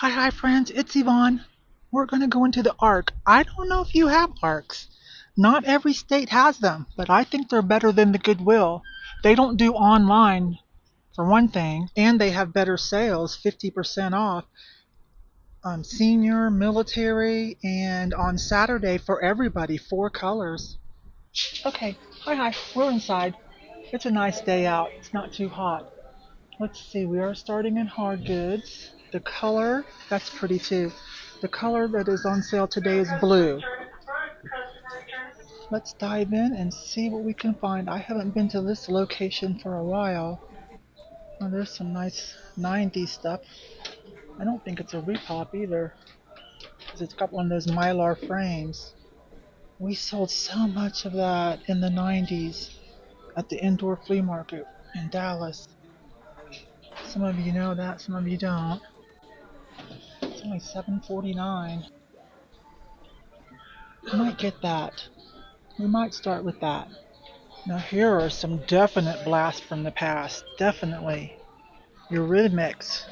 Hi, friends. It's Yvonne. We're going to go into the ARC. I don't know if you have ARCs. Not every state has them, but I think they're better than the Goodwill. They don't do online, for one thing, and they have better sales, 50% off on senior, military, and on Saturday for everybody, 4 colors. Okay, hi. We're inside. It's a nice day out. It's not too hot. Let's see, we are starting in hard goods. The color, that's pretty too. The color that is on sale today is blue. Let's dive in and see what we can find. I haven't been to this location for a while. Oh, there's some nice 90s stuff. I don't think it's a repop either, because it's got one of those Mylar frames. We sold so much of that in the 90s at the indoor flea market in Dallas. Some of you know that, some of you don't. It's only $7.49. I might get that. We might start with that. Now here are some definite blasts from the past. Definitely. Eurythmics.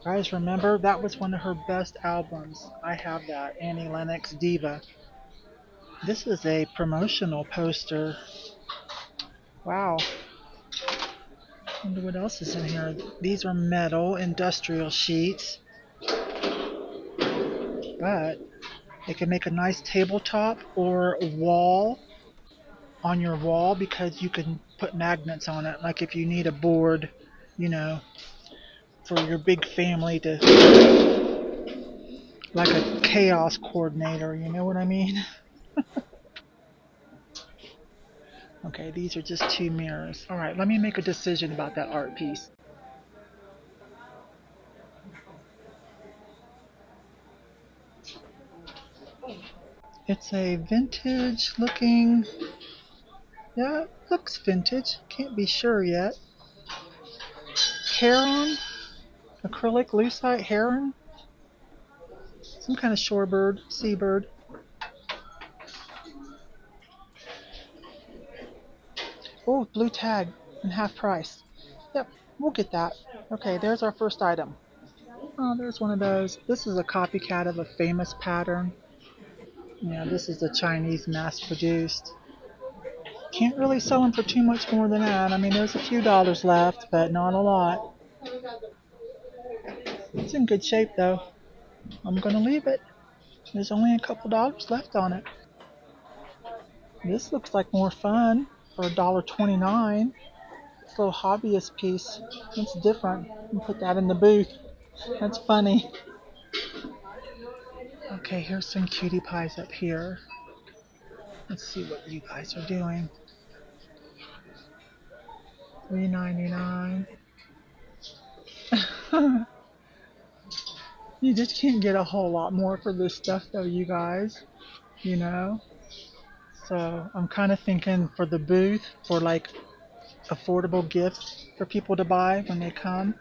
Guys, remember that was one of her best albums. I have that. Annie Lennox Diva. This is a promotional poster. Wow. Wonder what else is in here. These are metal industrial sheets. But they can make a nice tabletop or wall on your wall, because you can put magnets on it, like if you need a board, you know, for your big family to, like a chaos coordinator, you know what I mean? Okay, these are just 2 mirrors. Alright, let me make a decision about that art piece. It's a vintage looking, yeah, it looks vintage, can't be sure yet. Heron, acrylic lucite heron, some kind of shorebird, seabird. Oh, blue tag and half price. Yep, we'll get that. Okay, there's our first item. Oh, there's one of those. This is a copycat of a famous pattern. Yeah, this is a Chinese mass-produced. Can't really sell them for too much more than that. I mean, there's a few dollars left, but not a lot. It's in good shape, though. I'm going to leave it. There's only a couple dollars left on it. This looks like more fun for $1.29. This little hobbyist piece. It's different. You put that in the booth. That's funny. Okay, here's some cutie pies up here. Let's see what you guys are doing. $3.99. You just can't get a whole lot more for this stuff though, you guys. You know? So I'm kind of thinking for the booth, for like affordable gifts for people to buy when they come.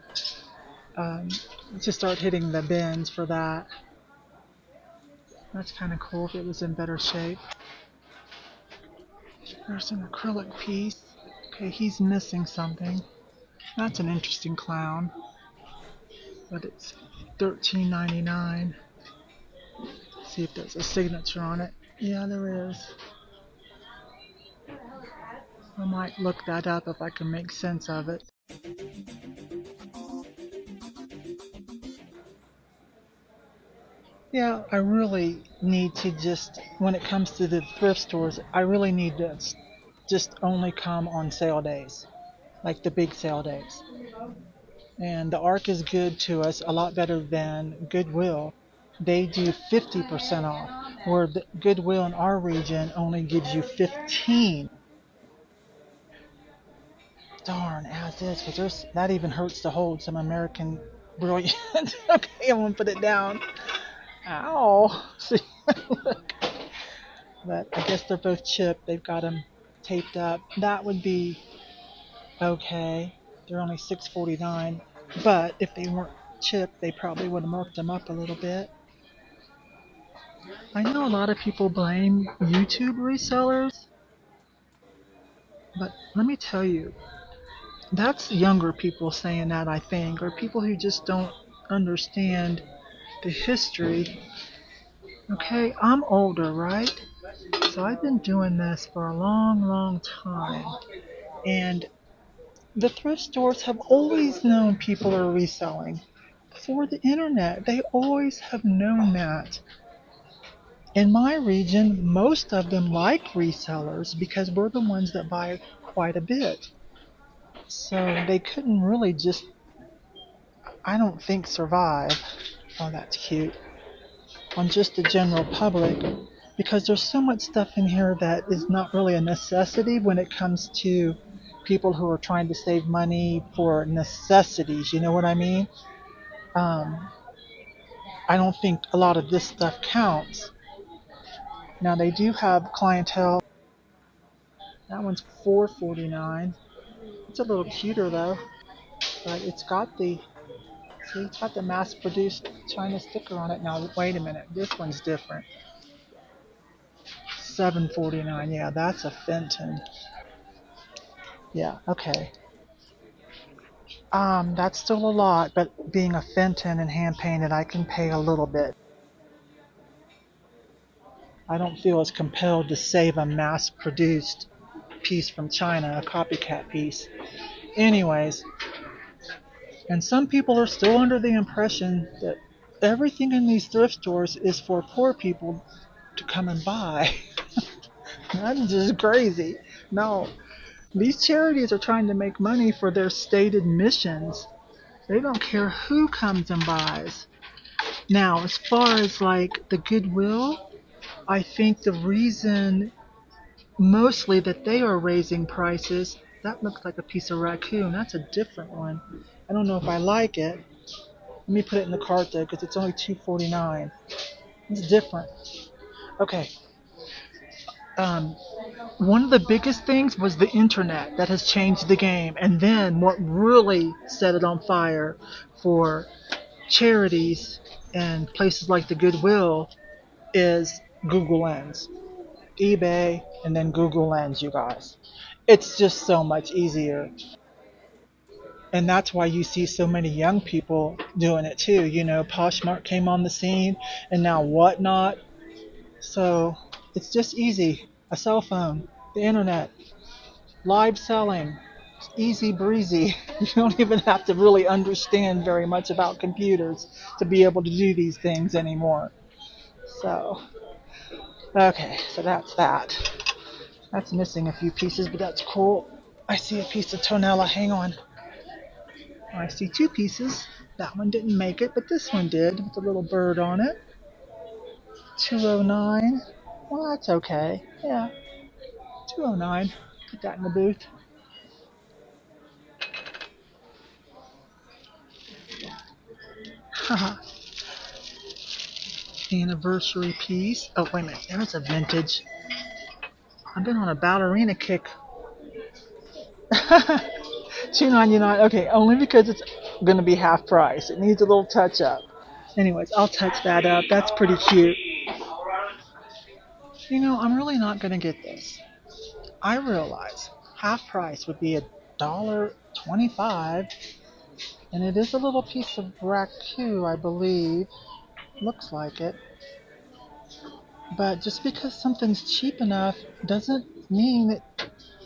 To start hitting the bins for that. That's kind of cool if it was in better shape. There's an acrylic piece. Okay, he's missing something. That's an interesting clown. But it's $13.99. See if there's a signature on it. Yeah, there is. I might look that up if I can make sense of it. Yeah, I really need to just, when it comes to the thrift stores, I really need to just only come on sale days, like the big sale days. And the ARC is good to us, a lot better than Goodwill. They do 50% off, where the Goodwill in our region only gives you 15. Darn, as is, because that even hurts to hold some American brilliant. Okay, I'm gonna put it down. Ow! See, look. But I guess they're both chipped. They've got them taped up. That would be okay. They're only $6.49. But if they weren't chipped, they probably would have marked them up a little bit. I know a lot of people blame YouTube resellers, but let me tell you, that's younger people saying that, I think, or people who just don't understand the history. Okay, I'm older, right? So I've been doing this for a long, long time. And the thrift stores have always known people are reselling. Before the internet, they always have known that. In my region, most of them like resellers because we're the ones that buy quite a bit. So they couldn't really just, I don't think, survive. Oh, that's cute. On just the general public because there's so much stuff in here that is not really a necessity when it comes to people who are trying to save money for necessities. You know what I mean? Um, I don't think a lot of this stuff counts. Now they do have clientele. That one's $4.49. It's a little cuter though, but it's got the see, it's got the mass-produced China sticker on it. Now wait a minute, this one's different. $7.49. Yeah, that's a Fenton. Yeah, okay. That's still a lot, but being a Fenton and hand painted, I can pay a little bit. I don't feel as compelled to save a mass-produced piece from China, a copycat piece. Anyways, and some people are still under the impression that everything in these thrift stores is for poor people to come and buy. That's just crazy. No, these charities are trying to make money for their stated missions. They don't care who comes and buys. Now, as far as like the Goodwill, I think the reason mostly that they are raising prices, that looks like a piece of raccoon. That's a different one. I don't know if I like it. Let me put it in the cart though, because it's only $2.49. It's different. Okay. Um, One of the biggest things was the internet that has changed the game. And then what really set it on fire for charities and places like the Goodwill is Google Lens. eBay and then Google Lens, you guys. It's just so much easier. And that's why you see so many young people doing it too. You know, Poshmark came on the scene and now Whatnot. So it's just easy. A cell phone, the internet, live selling. It's easy breezy. You don't even have to really understand very much about computers to be able to do these things anymore. So, okay, so that's that. That's missing a few pieces, but that's cool. I see a piece of tonella. Hang on. I see two pieces. That one didn't make it, but this one did with a little bird on it. 209. Well, that's okay. Yeah, 209. Put that in the booth. Haha. Anniversary piece. Oh, wait a minute. There's a vintage. I've been on a ballerina kick. $2.99. Okay, only because it's going to be half price. It needs a little touch up. Anyways, I'll touch that up. That's pretty cute. You know, I'm really not going to get this. I realize half price would be $1.25, and it is a little piece of raccoon, I believe. Looks like it. But just because something's cheap enough doesn't mean that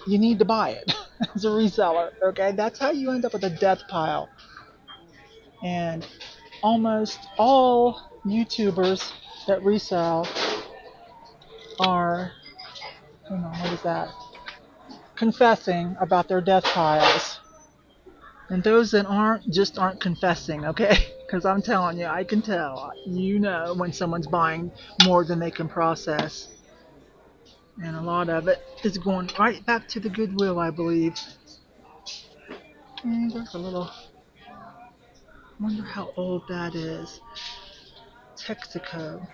you need to buy it as a reseller. Okay, that's how you end up with a death pile. And almost all YouTubers that resell are, hang on, what is that? Confessing about their death piles. And those that aren't, just aren't confessing, okay? Because I'm telling you, I can tell. You know when someone's buying more than they can process. And a lot of it is going right back to the Goodwill, I believe. And there's a little, wonder how old that is. Texaco.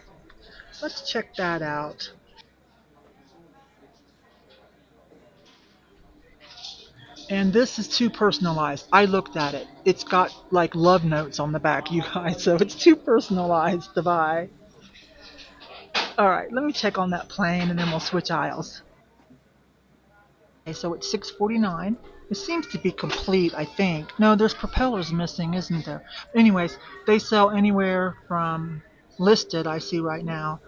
Let's check that out. And this is too personalized. I looked at it. It's got like love notes on the back, you guys, so it's too personalized to buy. Alright, let me check on that plane and then we'll switch aisles. Okay, so it's $6.49. It seems to be complete, I think. No, there's propellers missing, isn't there? Anyways, they sell anywhere from listed, I see right now.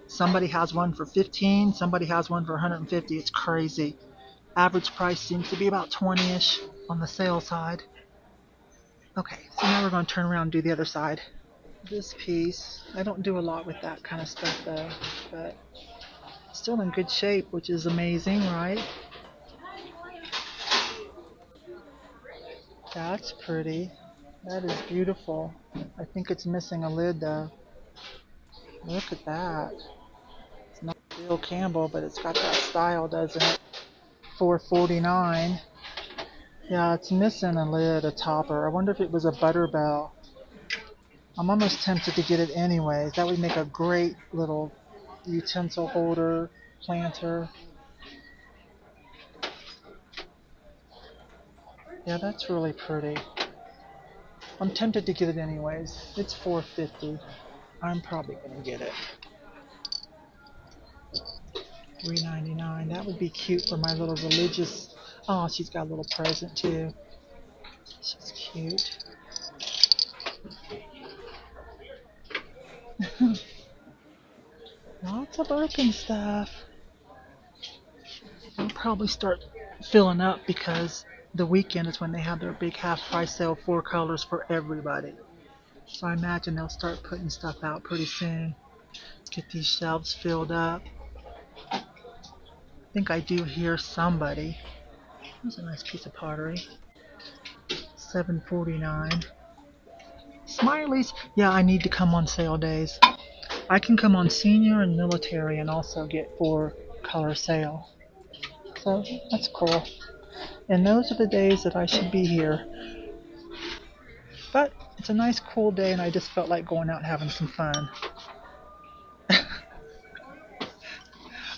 Somebody has one for 15, somebody has one for 150. It's crazy. Average price seems to be about 20-ish on the sale side. Okay, so now we're going to turn around and do the other side. This piece, I don't do a lot with that kind of stuff though, but still in good shape, which is amazing, right? That's pretty. That is beautiful. I think it's missing a lid though. Look at that. It's not Bill Campbell, but it's got that style, doesn't it? $4.49. Yeah, it's missing a lid, a topper. I wonder if it was a butter bell. I'm almost tempted to get it anyways. That would make a great little utensil holder, planter. Yeah, that's really pretty. I'm tempted to get it anyways. It's $4.50. I'm probably gonna get it. $3.99. That would be cute for my little religious. Oh, she's got a little present too. She's cute. Lots of Birkin stuff. I'll probably start filling up because the weekend is when they have their big half price sale, 4 colors for everybody. So I imagine they'll start putting stuff out pretty soon. Get these shelves filled up. I think I do hear somebody. That's a nice piece of pottery. $7.49. Smileys. Yeah, I need to come on sale days. I can come on senior and military and also get 4 color sale. So that's cool. And those are the days that I should be here. But it's a nice cool day and I just felt like going out and having some fun.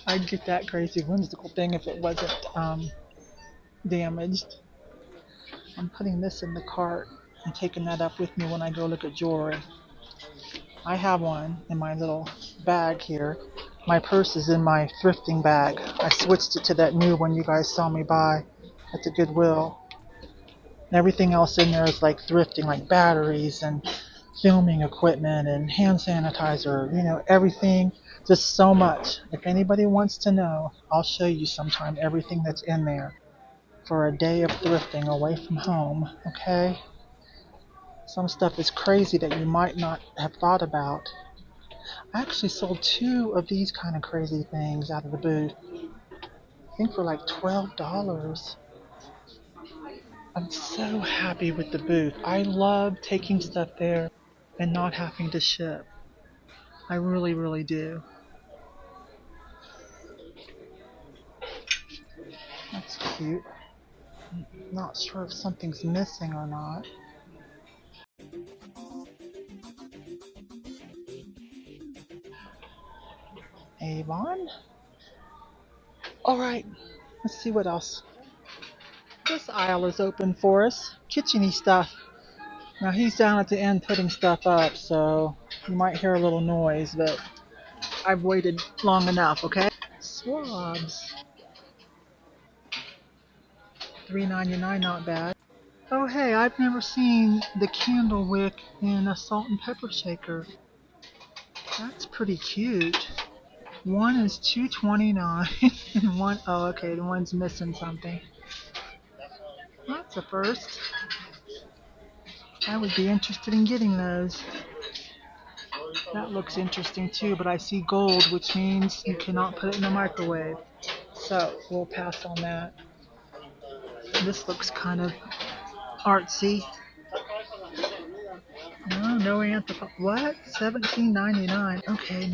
I'd get that crazy whimsical thing if it wasn't damaged. I'm putting this in the cart and taking that up with me when I go look at jewelry. I have one in my little bag here. My purse is in my thrifting bag. I switched it to that new one you guys saw me buy at the Goodwill. And everything else in there is like thrifting, like batteries and filming equipment and hand sanitizer, you know, everything. Just so much. If anybody wants to know, I'll show you sometime everything that's in there for a day of thrifting away from home, okay? Some stuff is crazy that you might not have thought about. I actually sold 2 of these kind of crazy things out of the booth. I think for like $12. I'm so happy with the booth. I love taking stuff there and not having to ship. I really, really do. That's cute. I'm not sure if something's missing or not. Yvon? Alright, let's see what else. This aisle is open for us. Kitchen-y stuff. Now he's down at the end putting stuff up, so you might hear a little noise, but I've waited long enough, okay? Swabs. $3.99, not bad. Oh hey, I've never seen the candle wick in a salt and pepper shaker. That's pretty cute. One is $2.29 and one, oh okay, the one's missing something. That's a first. I would be interested in getting those. That looks interesting too, but I see gold, which means you cannot put it in the microwave. So we'll pass on that. This looks kind of artsy. No anthropo. What? $17.99. Okay,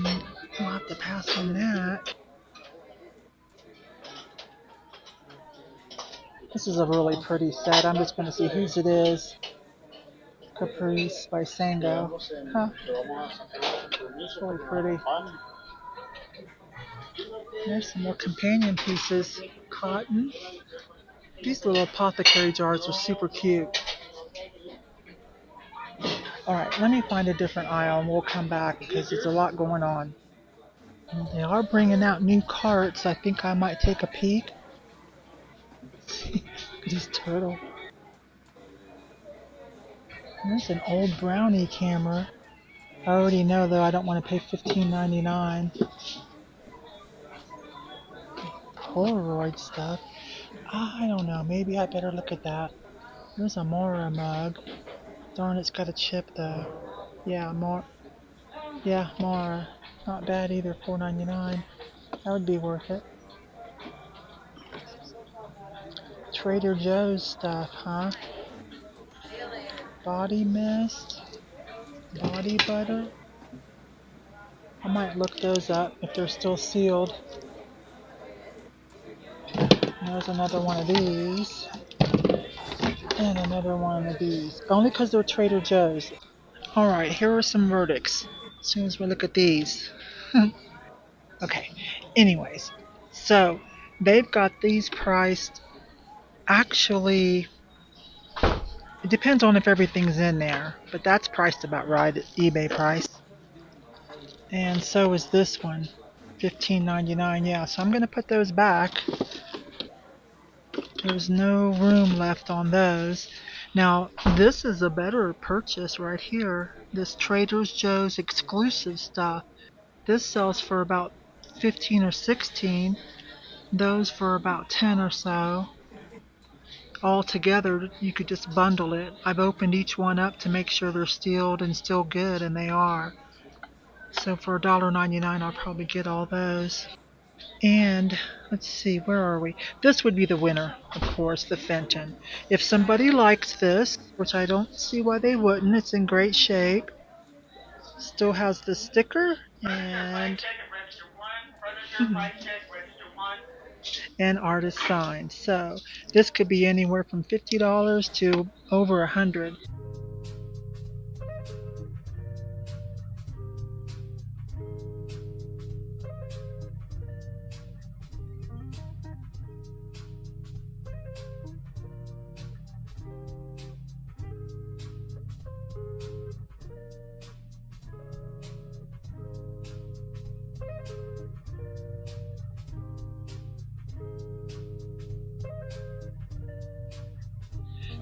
we'll have to pass on that. This is a really pretty set. I'm just going to see whose it is. Caprice by Sango. Huh. It's really pretty. There's some more companion pieces. Cotton. These little apothecary jars are super cute. Alright, let me find a different aisle and we'll come back because there's a lot going on. And they are bringing out new carts. I think I might take a peek. This turtle. There's an old brownie camera. I already know though I don't want to pay $15.99. Polaroid stuff. I don't know. Maybe I better look at that. There's a Mora mug. Darn, it's got a chip though. Yeah, Mora. Yeah, Mara. Not bad either. $4.99. That would be worth it. Trader Joe's stuff, huh? Body mist. Body butter. I might look those up if they're still sealed. There's another one of these. And another one of these. Only because they're Trader Joe's. Alright, here are some verdicts. As soon as we look at these. Okay, anyways. So, they've got these priced. Actually, it depends on if everything's in there. But that's priced about right at eBay price. And so is this one. $15.99. Yeah, so I'm going to put those back. There's no room left on those. Now, this is a better purchase right here. This Trader Joe's exclusive stuff. This sells for about 15 or 16. Those for about 10 or so. All together, you could just bundle it. I've opened each one up to make sure they're sealed and still good, and they are. So for $1.99, I'll probably get all those. And let's see, where are we? This would be the winner, of course, the Fenton. If somebody likes this, which I don't see why they wouldn't, it's in great shape. Still has the sticker and artist signed. So this could be anywhere from $50 to over $100.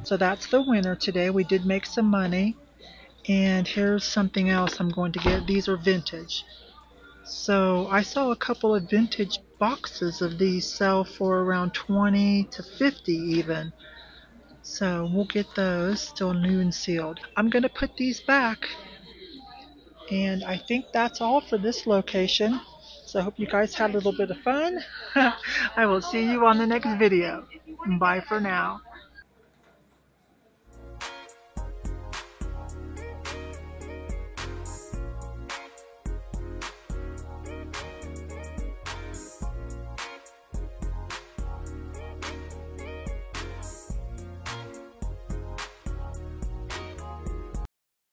So that's the winner today. We did make some money. And here's something else I'm going to get. These are vintage. So I saw a couple of vintage boxes of these sell for around 20 to 50 even. So we'll get those, still new and sealed. I'm going to put these back. And I think that's all for this location. So I hope you guys had a little bit of fun. I will see you on the next video. Bye for now.